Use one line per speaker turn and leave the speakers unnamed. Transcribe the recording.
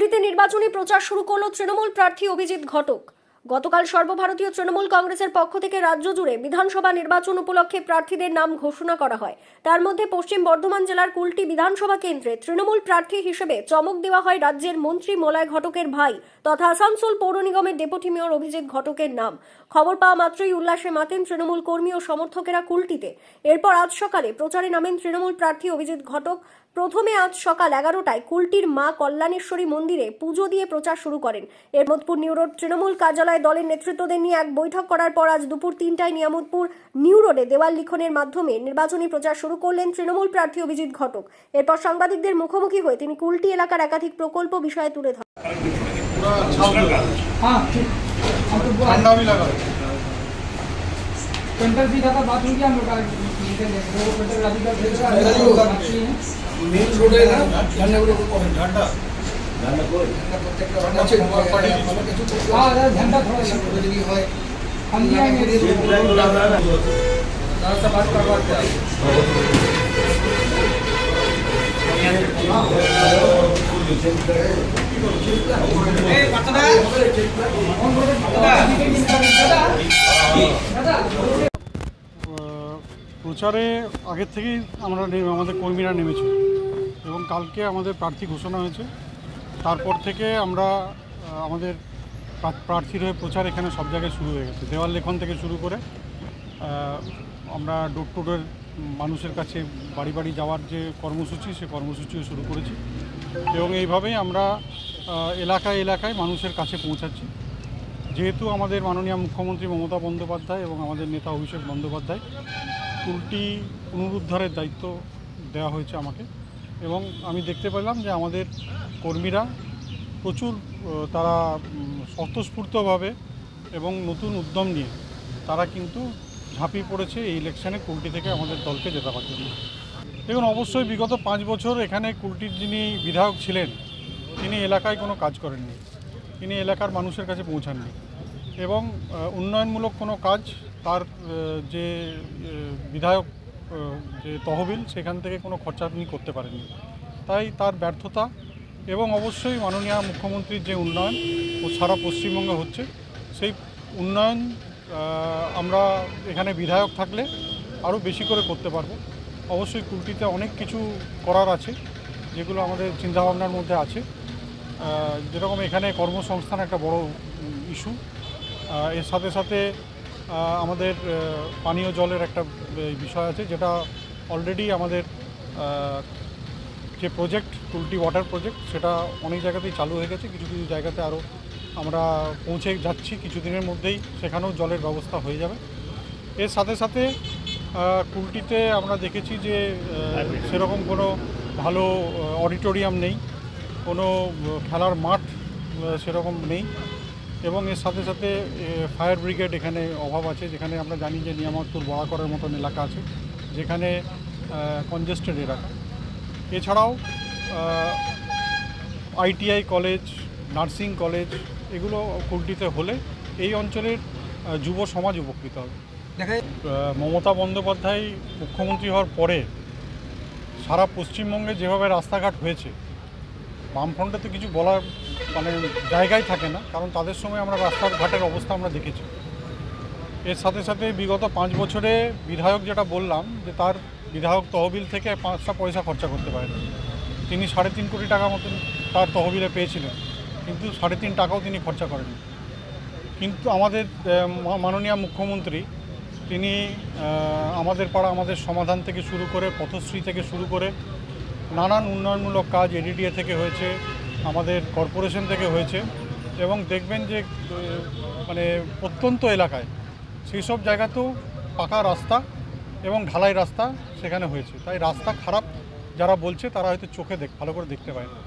কুলটিতে নির্বাচনী প্রচার শুরু করল তৃণমূল প্রার্থী অভিজিৎ ঘটক। গতকাল সর্বভারতীয় তৃণমূল কংগ্রেসের পক্ষ থেকে রাজ্য জুড়ে বিধানসভা নির্বাচন উপলক্ষে প্রার্থীদের নাম ঘোষণা করা হয়। তার মধ্যে পশ্চিম বর্ধমান জেলার কুলটি বিধানসভা কেন্দ্রে তৃণমূল প্রার্থী হিসেবে চমক দেওয়া হয় রাজ্যের মন্ত্রী মলয় ঘটকের ভাই তথা আসানসোল পৌর নিগমের ডেপুটি মেয়র অভিজিৎ ঘটকের নাম। খবর পাওয়া মাত্রই উল্লাসে মাতেন তৃণমূল কর্মী ও সমর্থকেরা কুলটিতে। এরপর আজ সকালে প্রচারে নামেন তৃণমূল প্রার্থী অভিজিৎ ঘটক। প্রথমে আজ সকাল 11টায় কুলটির মা কল্যাণেশ্বরী মন্দিরে পুজো দিয়ে প্রচার শুরু করেন। এরমোদপুর নিউ রোড তৃণমূল কার্যালয়ে দলের নেতৃত্বদের নিয়ে এক বৈঠক করার পর আজ দুপুর 3টায় নিয়ামতপুর নিউ রোডে দেওয়াল লিখনের মাধ্যমে নির্বাচনী প্রচার শুরু করলেন তৃণমূল প্রার্থী অভিজিৎ ঘটক। এরপর সাংবাদিকদের মুখোমুখি হয়ে তিনি কুলটি এলাকার একাধিক প্রকল্প বিষয়ে তুলে ধরেন।
मेन रोड है ना झंडा को झंडा झंडा को झंडा प्रत्येक झंडा से पार्टी हां झंडा थोड़ा सा बदली है हम ये मेरे रास्ता बात करवाते हैं ए पटना ऑन रोड दादा
প্রচারে আগের থেকেই আমাদের কর্মীরা নেমেছে এবং কালকে আমাদের প্রার্থী ঘোষণা হয়েছে। তারপর থেকে আমরা আমাদের প্রার্থীর হয়ে প্রচার এখানে সব জায়গায় শুরু হয়ে গেছে। দেওয়াল লেখন থেকে শুরু করে আমরা ডোর টু ডোর মানুষের কাছে বাড়ি বাড়ি যাওয়ার যে কর্মসূচি সে কর্মসূচিও শুরু করেছি এবং এইভাবেই আমরা এলাকায় এলাকায় মানুষের কাছে পৌঁছাচ্ছি। যেহেতু আমাদের মাননীয় মুখ্যমন্ত্রী মমতা বন্দ্যোপাধ্যায় এবং আমাদের নেতা অভিষেক বন্দ্যোপাধ্যায় কুলটি পুনরুদ্ধারের দায়িত্ব দেওয়া হয়েছে আমাকে, এবং আমি দেখতে পেলাম যে আমাদের কর্মীরা প্রচুর তারা স্বতঃস্ফূর্তভাবে এবং নতুন উদ্যম নিয়ে তারা কিন্তু ঝাঁপিয়ে পড়েছে এই ইলেকশনে কুলটি থেকে আমাদের দলকে জেতাবার জন্য। দেখুন, অবশ্যই বিগত 5 বছর এখানে কুলটির যিনি বিধায়ক ছিলেন তিনি এলাকায় কোনো কাজ করেননি, তিনি এলাকার মানুষের কাছে পৌঁছাননি এবং উন্নয়নমূলক কোনো কাজ তার যে বিধায়ক যে তহবিল সেখান থেকে কোনো খরচা তিনি করতে পারেননি। তাই তার ব্যর্থতা এবং অবশ্যই মাননীয় মুখ্যমন্ত্রীর যে উন্নয়ন ও সারা পশ্চিমবঙ্গে হচ্ছে সেই উন্নয়ন আমরা এখানে বিধায়ক থাকলে আরও বেশি করে করতে পারবো। অবশ্যই কুলটিতে অনেক কিছু করার আছে যেগুলো আমাদের চিন্তাভাবনার মধ্যে আছে। যেরকম এখানে কর্মসংস্থান একটা বড় ইস্যু, এর সাথে সাথে আমাদের পানীয় জলের একটা বিষয় আছে যেটা অলরেডি আমাদের যে প্রজেক্ট কুলটি ওয়াটার প্রজেক্ট সেটা অনেক জায়গাতেই চালু হয়ে গেছে। কিছু কিছু জায়গাতে আরও আমরা পৌঁছে যাচ্ছি, কিছুদিনের মধ্যেই সেখানেও জলের ব্যবস্থা হয়ে যাবে। এর সাথে সাথে কুলটিতে আমরা দেখেছি যে সেরকম কোনো ভালো অডিটোরিয়াম নেই, কোনো খেলার মাঠ সেরকম নেই এবং এর সাথে সাথে ফায়ার ব্রিগেড এখানে অভাব আছে। যেখানে আমরা জানি যে নিয়ামতপুর বড়া করার মতন এলাকা আছে যেখানে কনজেস্টেড এলাকা। এছাড়াও ITI কলেজ, নার্সিং কলেজ এগুলো কুলটিতে হলে এই অঞ্চলের যুব সমাজ উপকৃত হবে। মমতা বন্দ্যোপাধ্যায় মুখ্যমন্ত্রী হওয়ার পরে সারা পশ্চিমবঙ্গে যেভাবে রাস্তাঘাট হয়েছে, বামফ্রন্টে তো কিছু বলার জায়গায় থাকে না, কারণ তাদের সময় আমরা রাস্তাঘাটের অবস্থা আমরা দেখেছি। এর সাথে সাথে বিগত 5 বছরে বিধায়ক যেটা বললাম যে তার বিধায়ক তহবিল থেকে 5টা পয়সা খরচা করতে পারেন। তিনি 3.5 কোটি টাকা মতন তার তহবিলে পেয়েছিলেন, কিন্তু 3.5 টাকাও তিনি খরচা করেননি। কিন্তু আমাদের মাননীয় মুখ্যমন্ত্রী তিনি আমাদের পাড়া আমাদের সমাধান থেকে শুরু করে পথশ্রী থেকে শুরু করে নানান উন্নয়নমূলক কাজ ADDA থেকে হয়েছে, আমাদের কর্পোরেশন থেকে হয়েছে এবং দেখবেন যে প্রত্যন্ত এলাকায় সেই সব জায়গাতেও পাকা রাস্তা এবং ঢালাই রাস্তা সেখানে হয়েছে। তাই রাস্তা খারাপ যারা বলছে তারা হয়তো চোখে ভালো করে দেখতে পায় না।